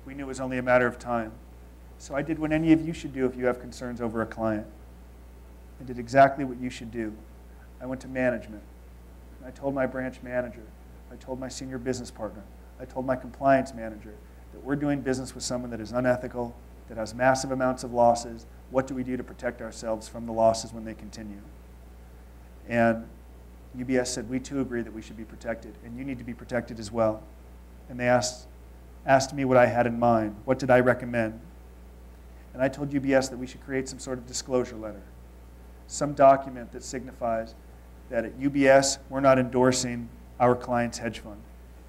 We knew it was only a matter of time. So I did what any of you should do if you have concerns over a client. I did exactly what you should do. I went to management. And I told my branch manager. I told my senior business partner. I told my compliance manager that we're doing business with someone that is unethical, that has massive amounts of losses. What do we do to protect ourselves from the losses when they continue? And UBS said, we too agree that we should be protected, and you need to be protected as well. And they asked me what I had in mind. What did I recommend? And I told UBS that we should create some sort of disclosure letter, some document that signifies that at UBS, we're not endorsing our client's hedge fund.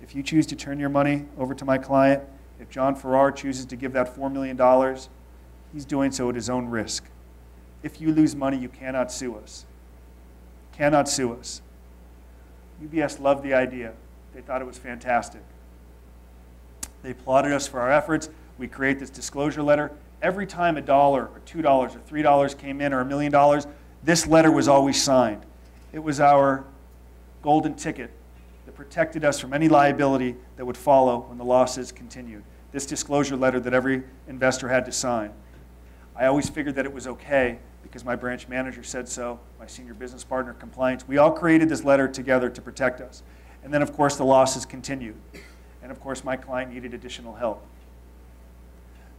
If you choose to turn your money over to my client, if John Farrar chooses to give that $4 million, he's doing so at his own risk. If you lose money, you cannot sue us. Cannot sue us. UBS loved the idea. They thought it was fantastic. They applauded us for our efforts. We create this disclosure letter. Every time $1 or $2 or $3 came in or $1 million, this letter was always signed. It was our golden ticket that protected us from any liability that would follow when the losses continued. This disclosure letter that every investor had to sign. I always figured that it was okay because my branch manager said so, my senior business partner, compliance. We all created this letter together to protect us. And then, of course, the losses continued. And, of course, my client needed additional help.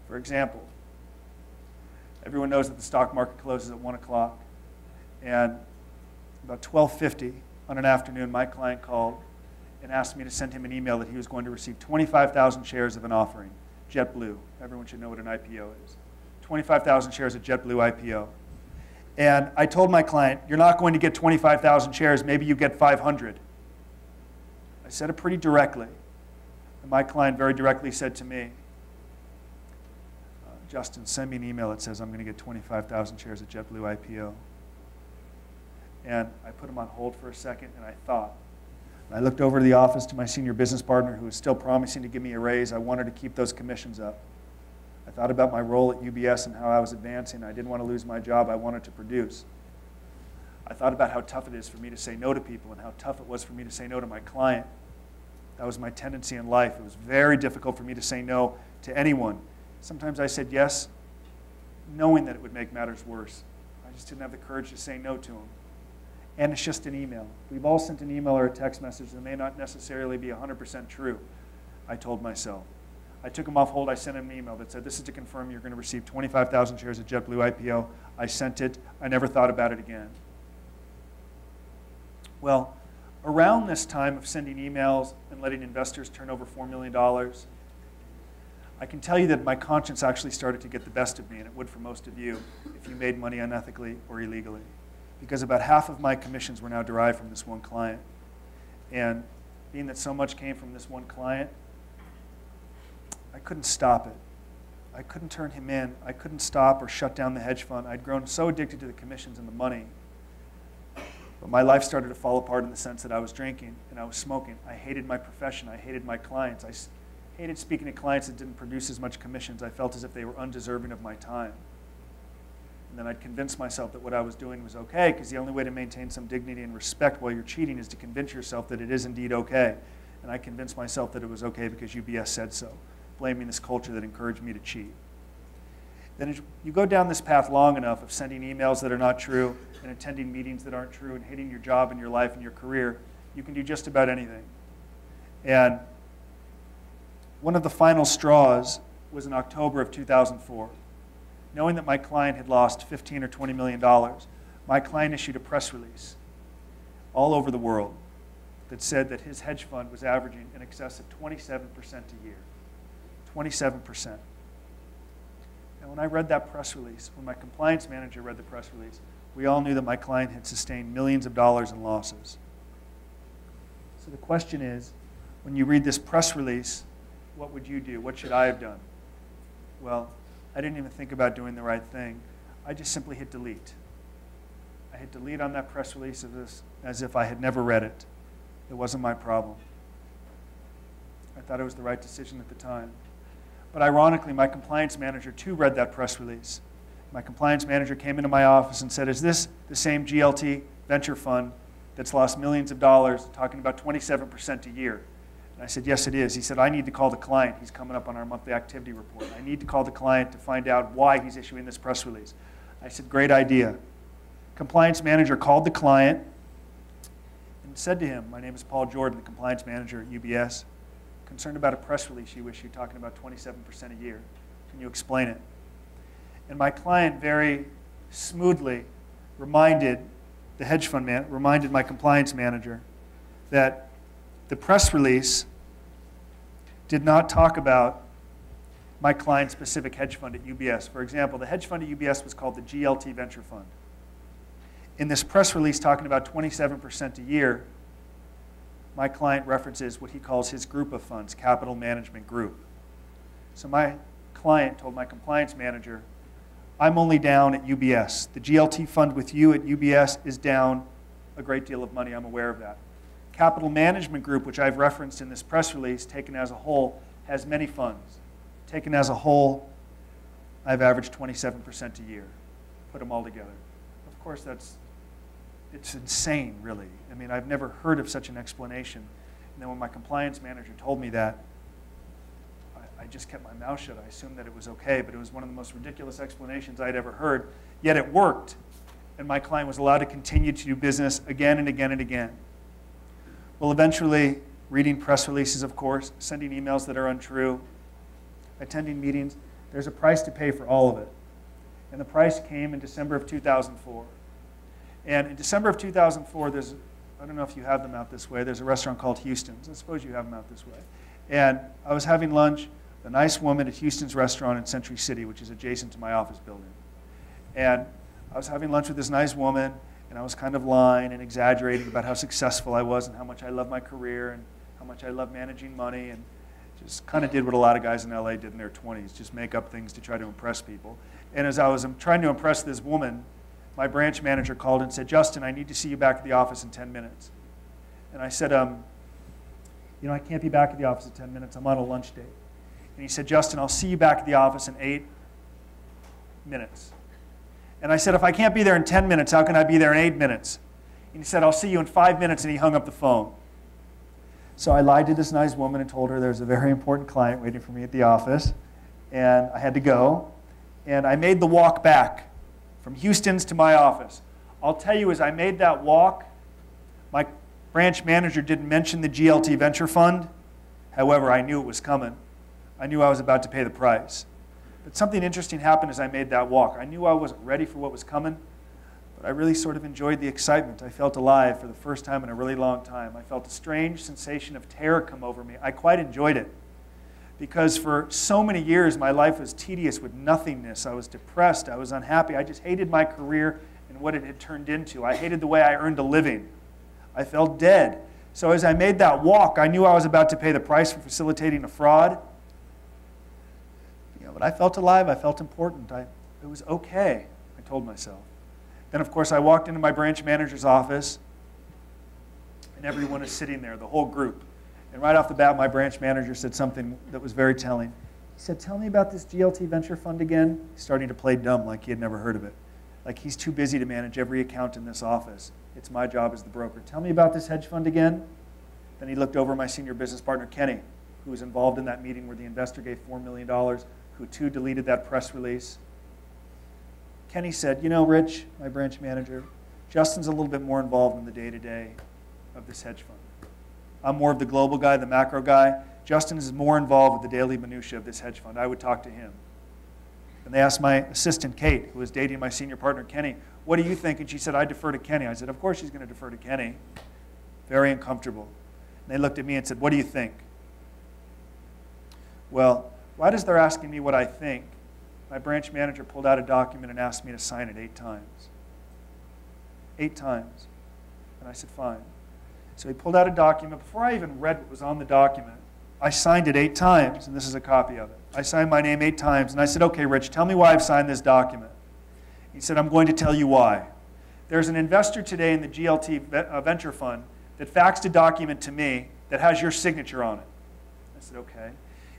For example, everyone knows that the stock market closes at 1 o'clock. And about 12:50 on an afternoon, my client called and asked me to send him an email that he was going to receive 25,000 shares of an offering, JetBlue. Everyone should know what an IPO is. 25,000 shares of JetBlue IPO. And I told my client, you're not going to get 25,000 shares, maybe you get 500. I said it pretty directly. And my client very directly said to me, Justin, send me an email that says I'm going to get 25,000 shares of JetBlue IPO. And I put him on hold for a second, and I thought. And I looked over to the office to my senior business partner, who was still promising to give me a raise. I wanted to keep those commissions up. I thought about my role at UBS and how I was advancing. I didn't want to lose my job. I wanted to produce. I thought about how tough it is for me to say no to people and how tough it was for me to say no to my client. That was my tendency in life. It was very difficult for me to say no to anyone. Sometimes I said yes, knowing that it would make matters worse. I just didn't have the courage to say no to them. And it's just an email. We've all sent an email or a text message that may not necessarily be 100% true, I told myself. I took him off hold. I sent him an email that said, this is to confirm you're going to receive 25,000 shares of JetBlue IPO. I sent it. I never thought about it again. Well, around this time of sending emails and letting investors turn over $4 million, I can tell you that my conscience actually started to get the best of me, and it would for most of you if you made money unethically or illegally. Because about half of my commissions were now derived from this one client. And being that so much came from this one client, I couldn't stop it. I couldn't turn him in. I couldn't stop or shut down the hedge fund. I'd grown so addicted to the commissions and the money. But my life started to fall apart in the sense that I was drinking and I was smoking. I hated my profession. I hated my clients. I hated speaking to clients that didn't produce as much commissions. I felt as if they were undeserving of my time. And then I'd convince myself that what I was doing was okay, because the only way to maintain some dignity and respect while you're cheating is to convince yourself that it is indeed okay. And I convinced myself that it was okay because UBS said so, blaming this culture that encouraged me to cheat. Then as you go down this path long enough of sending emails that are not true and attending meetings that aren't true and hating your job and your life and your career, you can do just about anything. And one of the final straws was in October of 2004. Knowing that my client had lost $15 or $20 million, my client issued a press release all over the world that said that his hedge fund was averaging in excess of 27% a year. 27%. And when I read that press release, when my compliance manager read the press release, we all knew that my client had sustained millions of dollars in losses. So the question is, when you read this press release, what would you do? What should I have done? Well, I didn't even think about doing the right thing. I just simply hit delete. I hit delete on that press release as if I had never read it. It wasn't my problem. I thought it was the right decision at the time. But ironically, my compliance manager too read that press release. My compliance manager came into my office and said, is this the same GLT venture fund that's lost millions of dollars, talking about 27% a year? And I said, yes, it is. He said, I need to call the client. He's coming up on our monthly activity report. I need to call the client to find out why he's issuing this press release. I said, great idea. Compliance manager called the client and said to him, my name is Paul Jordan, the compliance manager at UBS, concerned about a press release you issued talking about 27% a year. Can you explain it? And my client very smoothly reminded the hedge fund man, reminded my compliance manager that the press release did not talk about my client's specific hedge fund at UBS. For example, the hedge fund at UBS was called the GLT Venture Fund. In this press release talking about 27% a year, my client references what he calls his group of funds, Capital Management Group. So my client told my compliance manager, I'm only down at UBS. The GLT fund with you at UBS is down a great deal of money. I'm aware of that. Capital Management Group, which I've referenced in this press release, taken as a whole, has many funds. Taken as a whole, I've averaged 27% a year. Put them all together. Of course, it's insane, really. I mean, I've never heard of such an explanation. And then when my compliance manager told me that, I just kept my mouth shut. I assumed that it was okay, but it was one of the most ridiculous explanations I'd ever heard. Yet it worked, and my client was allowed to continue to do business again and again and again. Well, eventually, reading press releases, of course, sending emails that are untrue, attending meetings, there's a price to pay for all of it. And the price came in December of 2004. And in December of 2004, I don't know if you have them out this way, there's a restaurant called Houston's. I suppose you have them out this way. And I was having lunch with a nice woman at Houston's restaurant in Century City, which is adjacent to my office building. And I was having lunch with this nice woman, and I was kind of lying and exaggerating about how successful I was and how much I love my career and how much I love managing money, and just kind of did what a lot of guys in LA did in their 20s, just make up things to try to impress people. And as I was trying to impress this woman, my branch manager called and said, Justin, I need to see you back at the office in 10 minutes. And I said, you know, I can't be back at the office in 10 minutes. I'm on a lunch date. And he said, Justin, I'll see you back at the office in 8 minutes. And I said, if I can't be there in 10 minutes, how can I be there in 8 minutes? And he said, I'll see you in 5 minutes, and he hung up the phone. So I lied to this nice woman and told her there was a very important client waiting for me at the office, and I had to go. And I made the walk back from Houston's to my office. I'll tell you, as I made that walk, my branch manager didn't mention the GLT Venture Fund. However, I knew it was coming. I knew I was about to pay the price. But something interesting happened as I made that walk. I knew I wasn't ready for what was coming, but I really sort of enjoyed the excitement. I felt alive for the first time in a really long time. I felt a strange sensation of terror come over me. I quite enjoyed it because for so many years my life was tedious with nothingness. I was depressed. I was unhappy. I just hated my career and what it had turned into. I hated the way I earned a living. I felt dead. So as I made that walk, I knew I was about to pay the price for facilitating a fraud. But I felt alive. I felt important. It was okay, I told myself. Then, of course, I walked into my branch manager's office, and everyone is sitting there, the whole group. And right off the bat, my branch manager said something that was very telling. He said, tell me about this GLT Venture Fund again. He's starting to play dumb like he had never heard of it. Like he's too busy to manage every account in this office. It's my job as the broker. Tell me about this hedge fund again. Then he looked over at my senior business partner, Kenny, who was involved in that meeting where the investor gave $4 million, who too deleted that press release. Kenny said, you know, Rich, my branch manager, Justin's a little bit more involved in the day-to-day of this hedge fund. I'm more of the global guy, the macro guy. Justin is more involved with the daily minutia of this hedge fund. I would talk to him. And they asked my assistant, Kate, who was dating my senior partner, Kenny, what do you think? And she said, I defer to Kenny. I said, of course she's going to defer to Kenny. Very uncomfortable. And they looked at me and said, what do you think? Well, right as they're asking me what I think, my branch manager pulled out a document and asked me to sign it 8 times. 8 times. And I said, fine. So he pulled out a document. Before I even read what was on the document, I signed it 8 times, and this is a copy of it. I signed my name 8 times, and I said, okay, Rich, tell me why I've signed this document. He said, I'm going to tell you why. There's an investor today in the GLT Venture Fund that faxed a document to me that has your signature on it. I said, okay.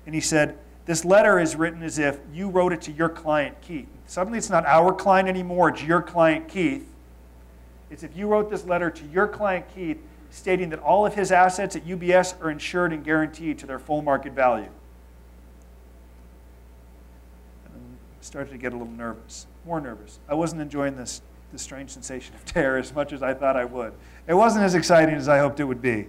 And he said, this letter is written as if you wrote it to your client, Keith. Suddenly it's not our client anymore, it's your client, Keith. It's if you wrote this letter to your client, Keith, stating that all of his assets at UBS are insured and guaranteed to their full market value. And I started to get a little nervous, more nervous. I wasn't enjoying this strange sensation of terror as much as I thought I would. It wasn't as exciting as I hoped it would be.